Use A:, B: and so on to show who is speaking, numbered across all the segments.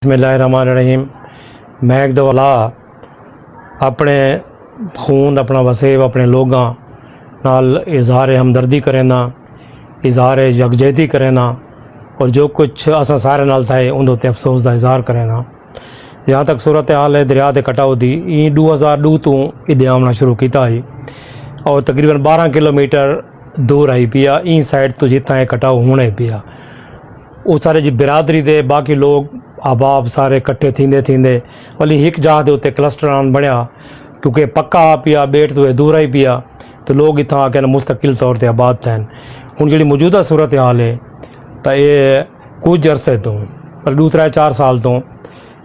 A: बिस्मिल्लाहिर्रहमानिर्रहीम। मैं एक दवाला अपने खून अपना वसेब अपने लोगों नाल इजहार हमदर्दी करें इजहार यकजहती करें और जो कुछ असा सारे नाल था उन अफसोस का इजहार करें। जहाँ तक सूरत हाल है दरिया के कटाव की 2002 तो इधे आमना शुरू किया है और तकरीबन 12 किलोमीटर दूर आई पिया ई साइड तो जितना कटाव होने पिया वो सारे जी बिरादरी दे बाकी लोग अहबाब सारे कट्ठे थींदे थींदे वली एक जगह के उत्ते क्लस्टर बनया क्योंकि पक्का आ पिया बेट तो दूर ही पिया तो लोग इतना आके मुस्तकिल तौर पर आबाद थे। हूँ जी मौजूदा सूरत हाल है तो ये कुछ अरसे तो पर 2-4 साल तो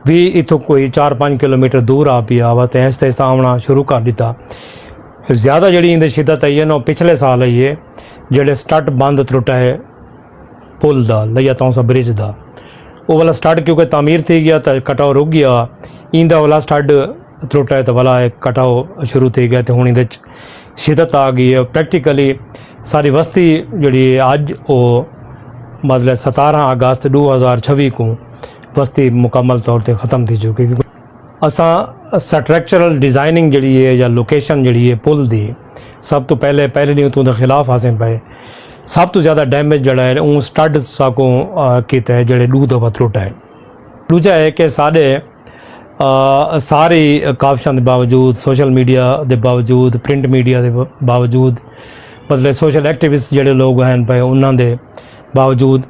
A: भी इतों कोई 4-5 किलोमीटर दूर आ पिया वा तो ऐसा ऐसा आना शुरू कर दिता। फिर ज़्यादा जी इंदी शिद्दत आई है ना पिछले साल आई है जेडे स्टट बंद त्रुटा है पुल का लिया तौसा ब्रिज का वो वाला स्टड क्योंकि तामीर थी गया तो कटाव रुक गया इंदा वाला स्टड त्रुटा है तो वाला कटाव शुरू थी गया तो हूँ इन शिद्दत आ गई है। प्रैक्टिकली सारी बस्ती जी अज वो मतलब 17 अगस्त 2026 को बस्ती मुकम्मल तौर पर ख़त्म थी चुकी। असा स्ट्रक्चरल डिज़ाइनिंग जी है या लोकेशन जी है पुल की सब तो पहले डी तो खिलाफ असें पे सब तो ज़्यादा डैमेज जड़ा है वो स्टड साको किया है जोड़े 2 दफ़ा त्रुटा है। दूजा है कि साढ़े सारी काविशों के बावजूद सोशल मीडिया के बावजूद प्रिंट मीडिया के बावजूद मतलब सोशल एक्टिविस्ट जोड़े लोग हैं पे उन्होंने बावजूद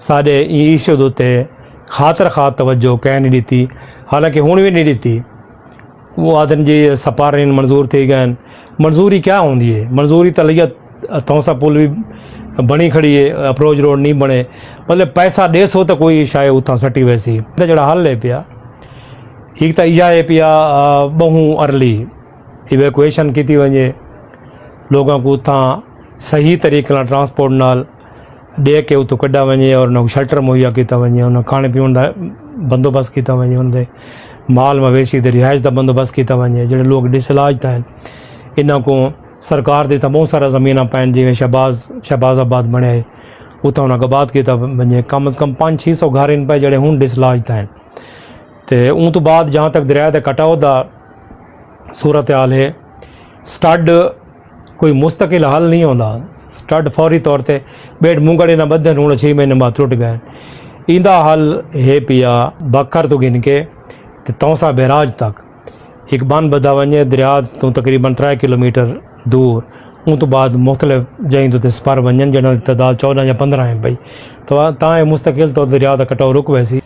A: साढ़े इशू के उत्ते खातर खास तवज्जो कह नहीं दी। हालांकि हूँ भी नहीं दी वो आदन जी सपारिन मंजूर थी गए। मंजूरी क्या होंगी है मंजूरी तो लिया तौसा पुल भी बनी खड़ी है अप्रोच रोड नहीं बने मतलब पैसा 150 तो कोई शायद उतना सटी वैसी जो हल है पिया एक तो इहा है पिया बहु अर्ली इवैक्यूएशन की वे लोगों को उतना सही तरीके ट्रांसपोर्ट नाल दे के उतो कढ़ा वे और उन शेल्टर मुहैया किया वे उन खाने पीने का बंदोबस्त किया वे उनके माल मवेशी के रिहाइश का बंदोबस्त किया वे जो लोग डिसलाज थे इन्हों को सरकार के तो बहुत सारा जमीन पैन जिमें शहबाजाबाद बने उतना उन्हें आबाद किया वे कम से कम 500-600 घर इन पे जोड़े हूँ डिसलाज थे। तो उन तो बाद जहाँ तक दरिया के कटाव का सूरत हाल है स्टड कोई मुस्तकिल हल नहीं होता। स्टड फौरी तौर पर बेट मुंगड़े न बदन हूँ 6 महीने बाद त्रुट गए। इंदा हल है पिया बखर तो गिन के तौसा बैराज तक एक बन बदा वे दरिया तो तकरीबन 3 किलोमीटर दूर उन तो बाद मुख्तलिफ जगह तो स्पर वन जिन्होंने तादाद 14 या 15 है भाई तो मुस्तकिल तो दरिया का कटाव रुक वैसी।